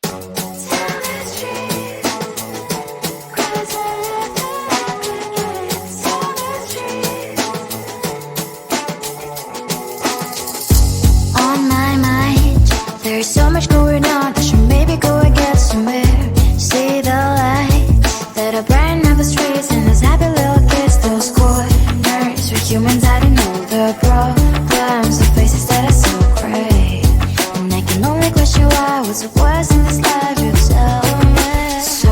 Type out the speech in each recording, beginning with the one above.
On my mind, there's so much going on. I should maybe go and get somewhere. See the lights that are brighten up the streets, and those happy little kids, those corners where humans hiding all the problems, the faces that are so gray. And I can only question why, what's the worst in this life, you tell me. So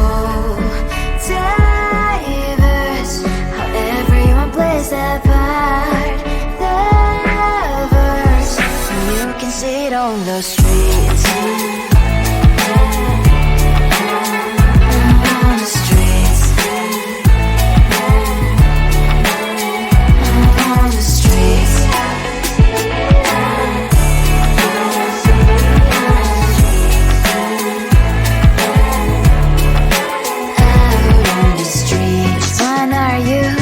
diverse, how everyone plays their part. The verse, and you can see it on the streets. On the streets. On the streets. Out on the streets. When are you?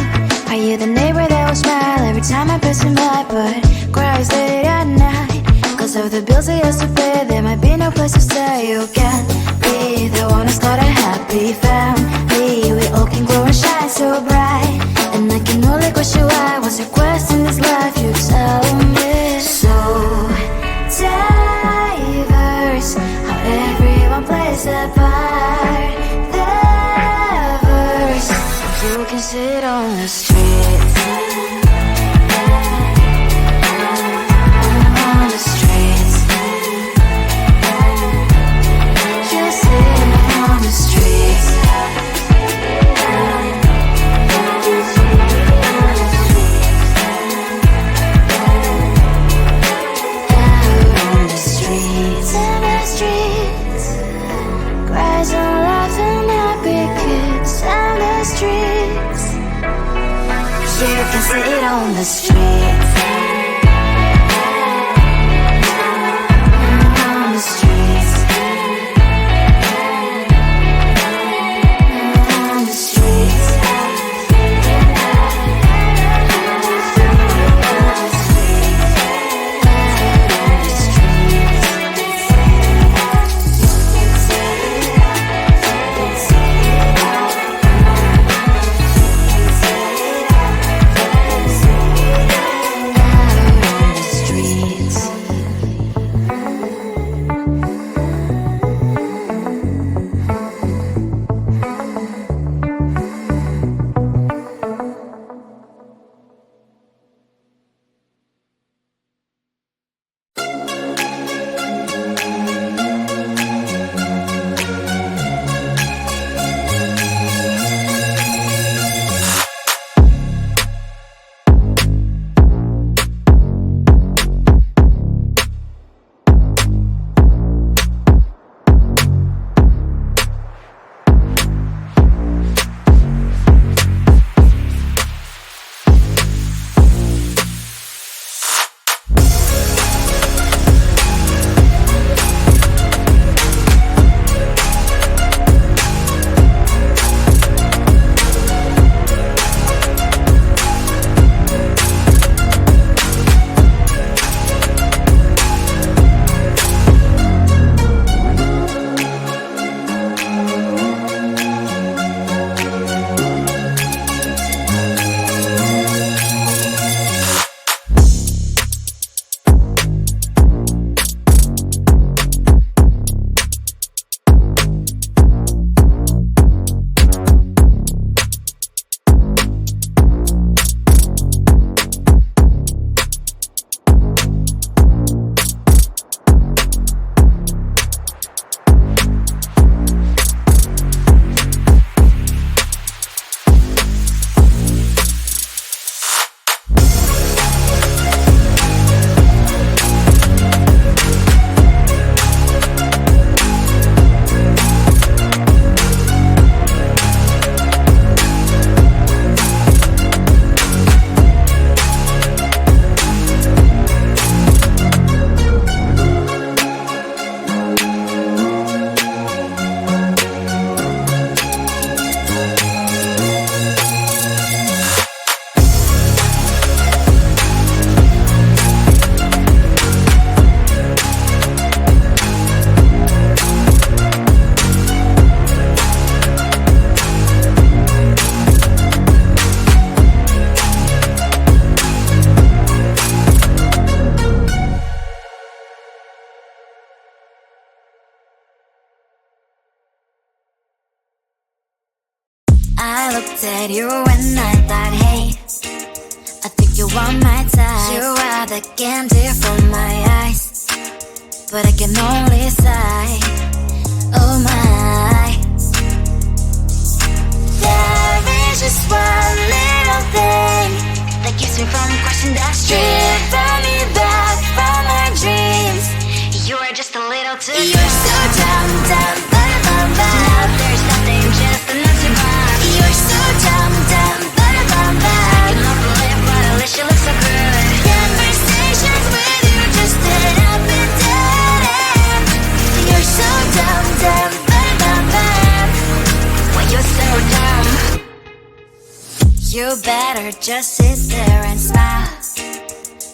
Are you the neighbor that will smile every time I pass him by, but cries late at night? Cause of the bills he has to pay, there might be no place to stay. You can be the one who's got a happy family. We all can glow and shine so bright, and I can only question why, what's your quest in this life, you tell me. So diverse, how everyone plays their part. The verse, you can sit on the streets. On the streets. You sit on the streets. Out on the streets. In the streets. Cries and laughing happy kids. In the streets. You can sit on the streets. On the streets. On the streets. looked at you and I thought, hey, I think you are my type. You are the candy from my eyes, but I can only sigh, oh my. There is just one little thing that keeps me from crossing that street. Drive me back from my dreams. You are just a little too far. You're so dumb, dumb, ba-da-bum-bum. Now there's nothing, just enough to bomb. You're so dumb, dumb, ba-da-bum-bum. I cannot believe but at least you look so good. Conversations with you just end up in dead end. You're so dumb, dumb, ba-da-bum-bum. Why you're so dumb? You better just sit there and smile,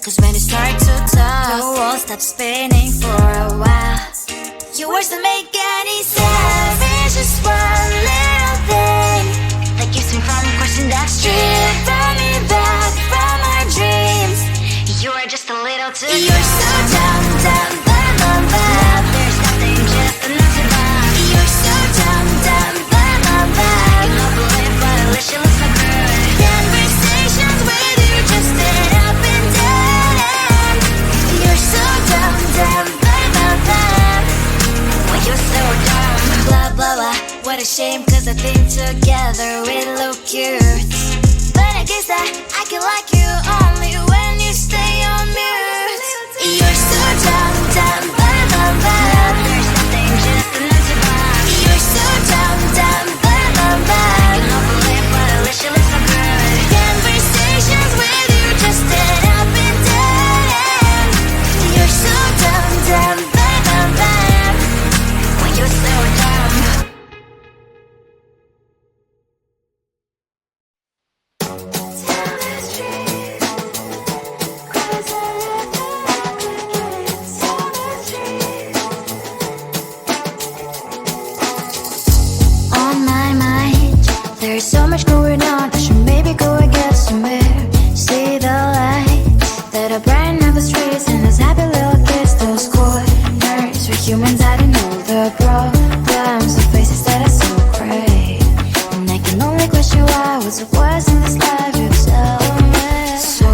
'cause when you start to talk, the world stops spinning for a while. Your words don't make any sense. There's just one little thing that keeps me from crossing that street. Drive me back from my dreams. You are just a little too far. You're so dumb, dumb, ba-da-bum-bum. Now there's nothing, just enough to bomb. You're so dumb, dumb, ba-da-bum-bum. I cannot believe but at least you look so good. Conversations with you just end up in dead end. You're so dumb, dumb, ba-da-bum-bum. Why you're so dumb? Blah, blah, blah. What a shame, 'cause I think together we look cute. But I guess that I can like you only when you stay on mute. You're so dumb, dumb, ba-da-bum-bum. There's nothing, just enough to bomb. You're so dumb, dumb, ba-da-bum-bum. I cannot believe but at least you look so good. Conversations with you just end up in dead end. You're so dumb, dumb, ba-da-bum-bum. Why you're so dumb? On my mind, there's so much going on. I should maybe go and get somewhere. See the lights that are brighten up the streets, and those happy little kids, those corners where humans hiding all the problems, the faces that are so great. And I can only question why, what's the worst in this life, you tell me. So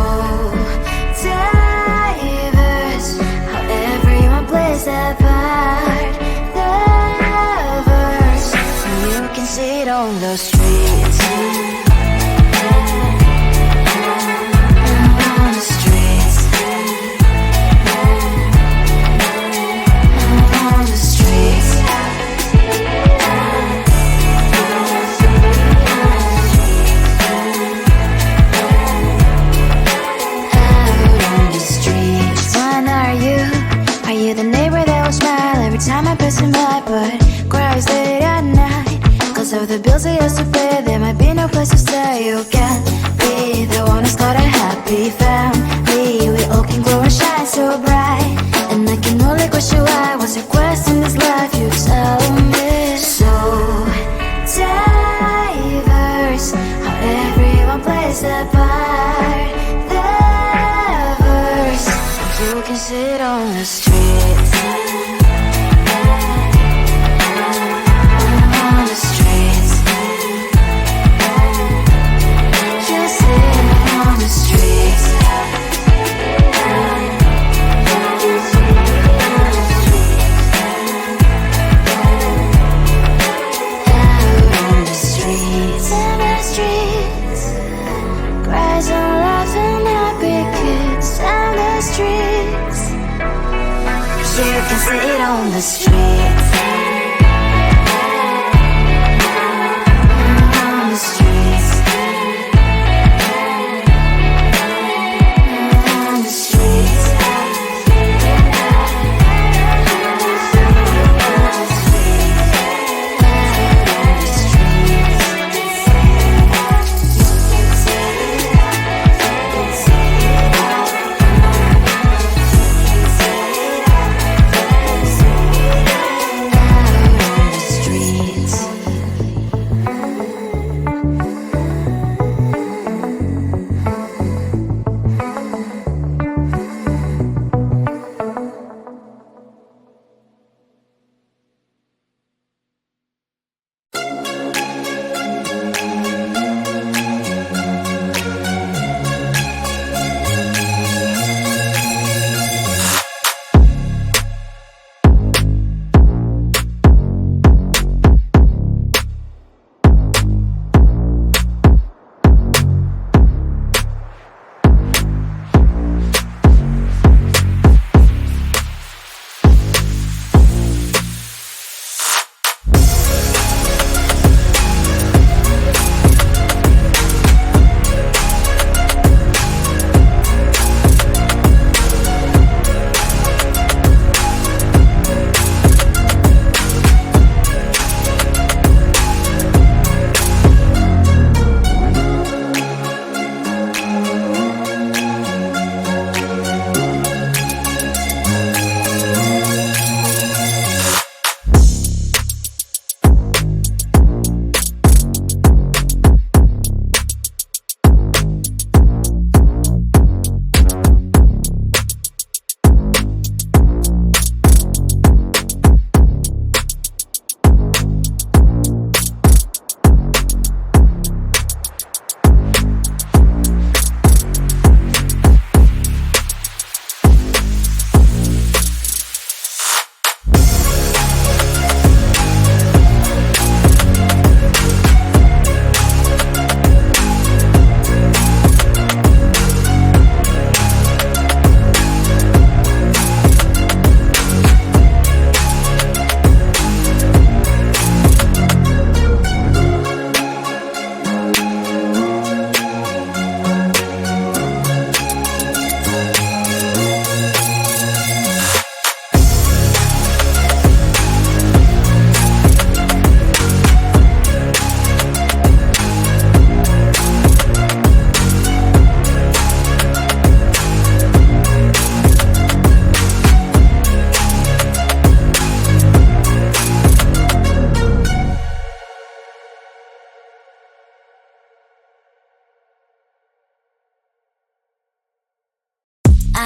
diverse, how everyone plays their part. Lovers, you can see it on the streets. On the streets. On the streets. Out on the streets. When are you? Are you the neighbor that will smile every time I pass him by, but cries late at night? 'Cause of the bills I used to pay, there might be no place to stay. You can't be the one who's got a happy family. We all can glow and shine so bright, and I can only question why, what's the quest in this life, you tell me. So diverse, how everyone plays their part. Lovers, you can sit on the streets. On the streets. You sit on the streets. Out on the streets. In the streets. Cries and laughing, happy kids. On the streets. You can sit on the streets. On the streets. On the streets.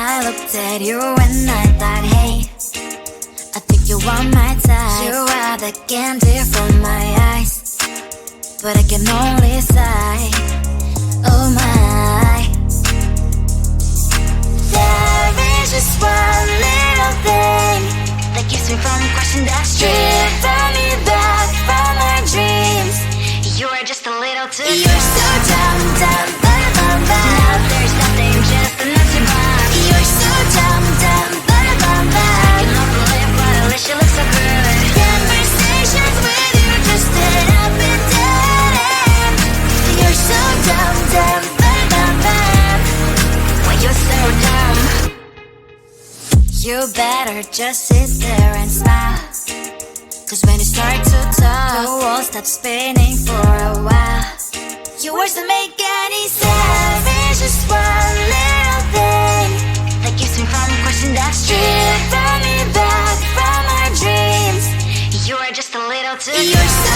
I looked at you and I thought, hey, I think you are my type. You are the candy from my eyes, but I can only sigh, oh my. There is just one little thing that keeps me from crossing that street. Drive me back from my dreams. You are just a little too close. You're so dumb, dumb, bum, bum. Now there's nothing, just enough to bomb. You're so dumb, dumb, bum, bum. I cannot believe what at least you look so good. Conversations with you just end up in dead end. You're so dumb, dumb, bum, bum. Why you're so dumb? You better just sit there and smile, 'cause when you start to talk, the world stops spinning for a while. Your words don't make any sense. There's just one little thing that keeps me from crossing that street. Drive me back from our dreams. You are just a little too. You're so